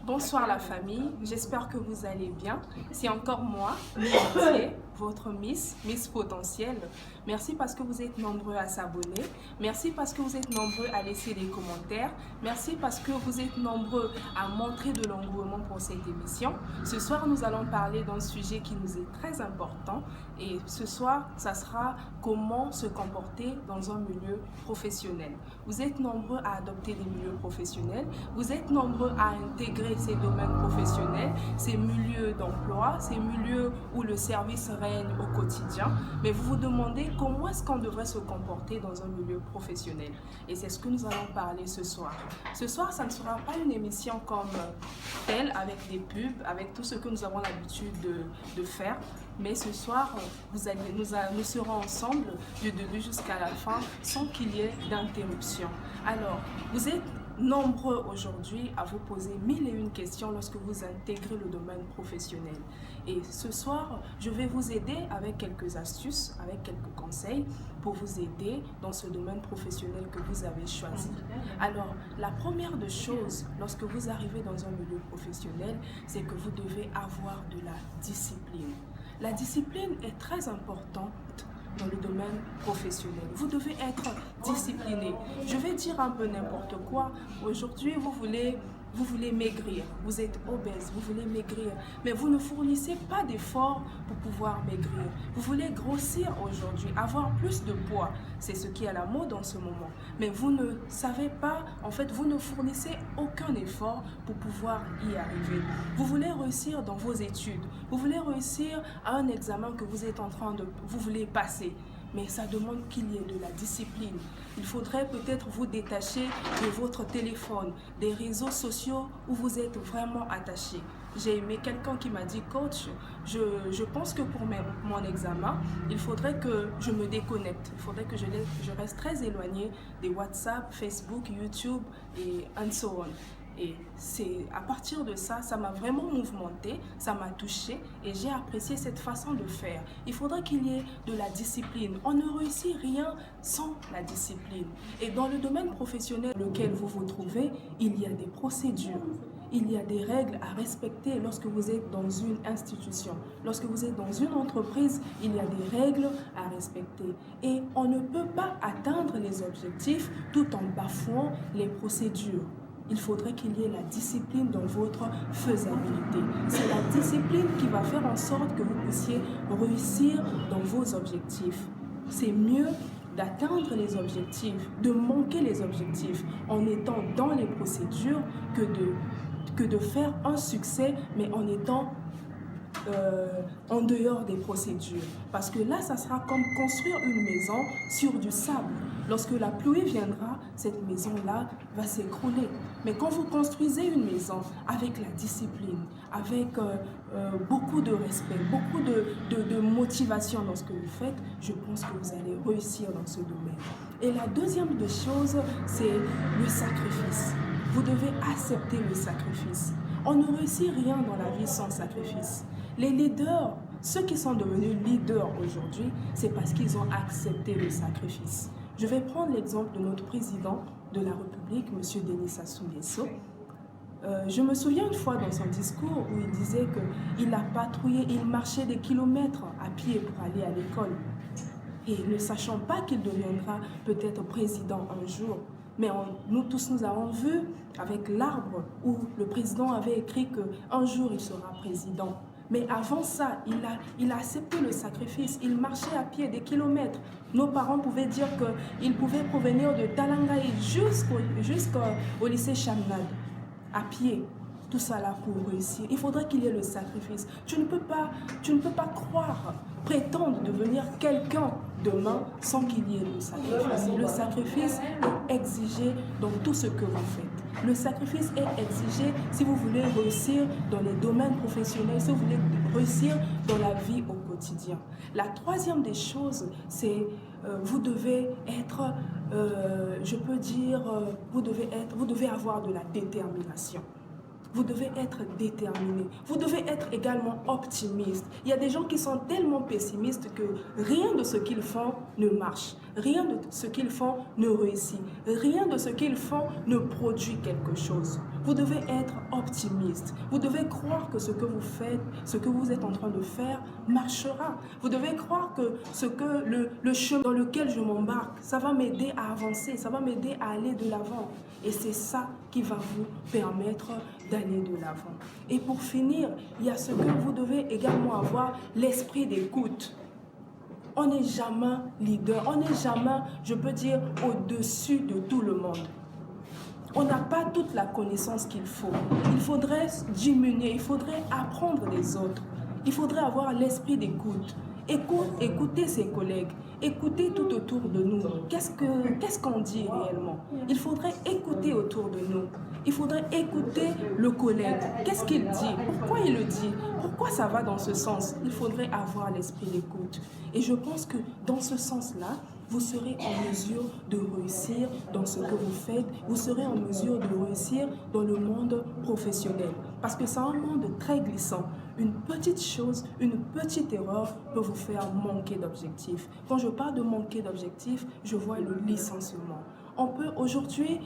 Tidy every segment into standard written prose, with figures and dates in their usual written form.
Bonsoir la famille, j'espère que vous allez bien. C'est encore moi, Miss, votre Miss Potentielle. Merci parce que vous êtes nombreux à s'abonner. Merci parce que vous êtes nombreux à laisser des commentaires. Merci parce que vous êtes nombreux à montrer de l'engouement pour cette émission. Ce soir, nous allons parler d'un sujet qui nous est très important. Et ce soir, ça sera comment se comporter dans un milieu professionnel. Vous êtes nombreux à adopter des milieux professionnels. Vous êtes nombreux à intégrer ces domaines professionnels, ces milieux d'emploi, ces milieux où le service règne au quotidien. Mais vous vous demandez comment est-ce qu'on devrait se comporter dans un milieu professionnel. Et c'est ce que nous allons parler ce soir. Ce soir, ça ne sera pas une émission comme telle, avec des pubs, avec tout ce que nous avons l'habitude de faire. Mais ce soir, nous serons ensemble du début jusqu'à la fin sans qu'il y ait d'interruption. Alors, vous êtes nombreux aujourd'hui à vous poser 1001 questions lorsque vous intégrez le domaine professionnel. Et ce soir, je vais vous aider avec quelques astuces, avec quelques conseils pour vous aider dans ce domaine professionnel que vous avez choisi. Alors, la première des choses, lorsque vous arrivez dans un milieu professionnel, c'est que vous devez avoir de la discipline. La discipline est très importante dans le domaine professionnel. Vous devez être discipliné. Je vais dire un peu n'importe quoi. Aujourd'hui, vous voulez maigrir. Vous êtes obèse, vous voulez maigrir. Mais vous ne fournissez pas d'efforts pour pouvoir maigrir. Vous voulez grossir aujourd'hui, avoir plus de poids. C'est ce qui est à la mode en ce moment. Mais vous ne savez pas, en fait, vous ne fournissez aucun effort pour pouvoir y arriver. Vous voulez réussir dans vos études. Vous voulez réussir à un examen que vous êtes vous voulez passer. Mais ça demande qu'il y ait de la discipline. Il faudrait peut-être vous détacher de votre téléphone, des réseaux sociaux où vous êtes vraiment attaché. J'ai aimé quelqu'un qui m'a dit, coach, je pense que pour mon examen, il faudrait que je me déconnecte. Il faudrait que je reste très éloigné des WhatsApp, Facebook, YouTube et so on. Et c'est à partir de ça, ça m'a vraiment mouvementé, ça m'a touché et j'ai apprécié cette façon de faire. Il faudrait qu'il y ait de la discipline. On ne réussit rien sans la discipline. Et dans le domaine professionnel dans lequel vous vous trouvez, il y a des procédures. Il y a des règles à respecter lorsque vous êtes dans une institution. Lorsque vous êtes dans une entreprise, il y a des règles à respecter. Et on ne peut pas atteindre les objectifs tout en bafouant les procédures. Il faudrait qu'il y ait la discipline dans votre faisabilité. C'est la discipline qui va faire en sorte que vous puissiez réussir dans vos objectifs. C'est mieux d'atteindre les objectifs, de manquer les objectifs en étant dans les procédures que de faire un succès, mais en étant en dehors des procédures. Parce que là, ça sera comme construire une maison sur du sable. Lorsque la pluie viendra, cette maison-là va s'écrouler. Mais quand vous construisez une maison avec la discipline, avec beaucoup de respect, beaucoup de motivation dans ce que vous faites, je pense que vous allez réussir dans ce domaine. Et la deuxième des choses, c'est le sacrifice. Vous devez accepter le sacrifice. On ne réussit rien dans la vie sans sacrifice. Les leaders, ceux qui sont devenus leaders aujourd'hui, c'est parce qu'ils ont accepté le sacrifice. Je vais prendre l'exemple de notre président de la République, M. Denis Sassou Nguesso. Je me souviens une fois dans son discours où il disait qu'il a patrouillé, il marchait des kilomètres à pied pour aller à l'école. Et ne sachant pas qu'il deviendra peut-être président un jour, mais nous tous, nous avons vu avec l'arbre où le président avait écrit qu'un jour il sera président. Mais avant ça, il a accepté le sacrifice. Il marchait à pied des kilomètres. Nos parents pouvaient dire qu'il pouvait provenir de Talangaï jusqu'au lycée Chamnad, à pied. Tout ça là pour réussir. Il faudrait qu'il y ait le sacrifice. Tu ne peux pas croire, prétendre devenir quelqu'un demain sans qu'il y ait le sacrifice. Le sacrifice est exigé dans tout ce que vous faites. Le sacrifice est exigé si vous voulez réussir dans les domaines professionnels, si vous voulez réussir dans la vie au quotidien. La troisième des choses, c'est vous devez être, vous devez avoir de la détermination. Vous devez être déterminé. Vous devez être également optimiste. Il y a des gens qui sont tellement pessimistes que rien de ce qu'ils font ne marche. Rien de ce qu'ils font ne réussit. Rien de ce qu'ils font ne produit quelque chose. Vous devez être optimiste. Vous devez croire que ce que vous faites, ce que vous êtes en train de faire, marchera. Vous devez croire que le chemin dans lequel je m'embarque, ça va m'aider à avancer, ça va m'aider à aller de l'avant. Et c'est ça qui va vous permettre d'aller de l'avant. Et pour finir, il y a ce que vous devez également avoir, l'esprit d'écoute. On n'est jamais leader, on n'est jamais, je peux dire, au-dessus de tout le monde. On n'a pas toute la connaissance qu'il faut. Il faudrait diminuer, il faudrait apprendre des autres. Il faudrait avoir l'esprit d'écoute. Écouter ses collègues, écouter tout autour de nous. Qu'est-ce qu'on dit réellement? Il faudrait écouter autour de nous. Il faudrait écouter le collègue. Qu'est-ce qu'il dit? Pourquoi il le dit? Pourquoi ça va dans ce sens? Il faudrait avoir l'esprit d'écoute. Et je pense que dans ce sens-là, vous serez en mesure de réussir dans ce que vous faites, vous serez en mesure de réussir dans le monde professionnel. Parce que c'est un monde très glissant. Une petite chose, une petite erreur peut vous faire manquer d'objectifs. Quand je parle de manquer d'objectifs, je vois le licenciement. On peut aujourd'hui,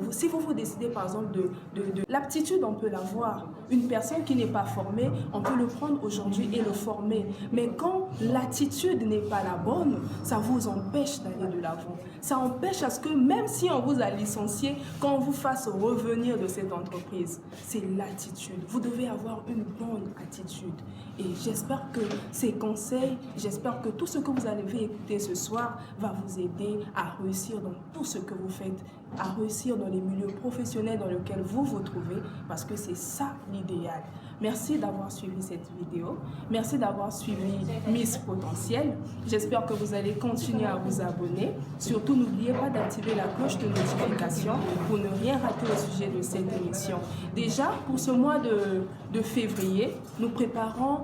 si vous décidez par exemple de l'aptitude, on peut l'avoir. Une personne qui n'est pas formée, on peut le prendre aujourd'hui et le former. Mais quand l'attitude n'est pas la bonne, ça vous empêche d'aller de l'avant. Ça empêche à ce que même si on vous a licencié, qu'on vous fasse revenir de cette entreprise, c'est l'attitude. Vous devez avoir une bonne attitude. Et j'espère que ces conseils, j'espère que tout ce que vous allez écouter ce soir va vous aider à réussir dans tout ce que vous faites, à réussir dans les milieux professionnels dans lesquels vous vous trouvez, parce que c'est ça l'idéal. Merci d'avoir suivi cette vidéo. Merci d'avoir suivi Miss Potentiel. J'espère que vous allez continuer à vous abonner. Surtout, n'oubliez pas d'activer la cloche de notification pour ne rien rater au sujet de cette émission. Déjà, pour ce mois de février, nous préparons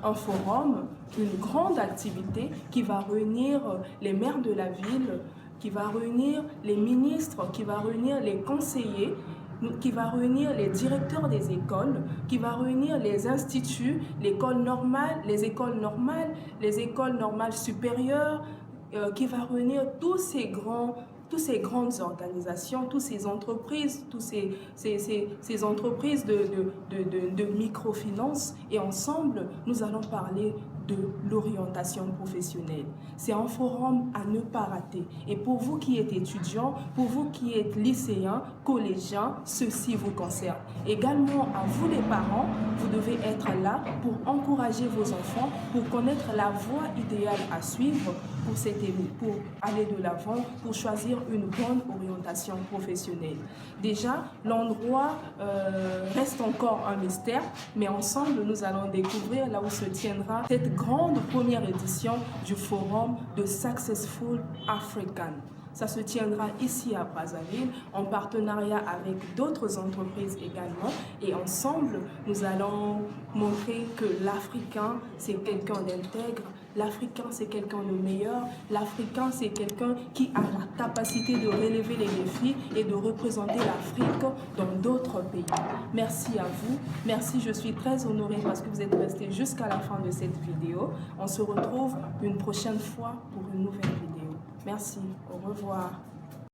un forum, une grande activité qui va réunir les maires de la ville, qui va réunir les ministres, qui va réunir les conseillers, qui va réunir les directeurs des écoles, qui va réunir les instituts, les écoles normales supérieures, qui va réunir toutes ces grandes organisations, toutes ces entreprises, ces entreprises de microfinance. Et ensemble, nous allons parler de l'orientation professionnelle. C'est un forum à ne pas rater. Et pour vous qui êtes étudiants, pour vous qui êtes lycéens, collégiens, ceci vous concerne. Également à vous les parents, vous devez être là pour encourager vos enfants, pour connaître la voie idéale à suivre pour aller de l'avant, pour choisir une bonne orientation professionnelle. Déjà, l'endroit reste encore un mystère, mais ensemble, nous allons découvrir là où se tiendra cette grande première édition du forum de Successful African. Ça se tiendra ici à Brazzaville en partenariat avec d'autres entreprises également. Et ensemble, nous allons montrer que l'Africain, c'est quelqu'un d'intègre. L'Africain, c'est quelqu'un de meilleur. L'Africain, c'est quelqu'un qui a la capacité de relever les défis et de représenter l'Afrique dans d'autres pays. Merci à vous. Merci, je suis très honorée parce que vous êtes restés jusqu'à la fin de cette vidéo. On se retrouve une prochaine fois pour une nouvelle vidéo. Merci, au revoir.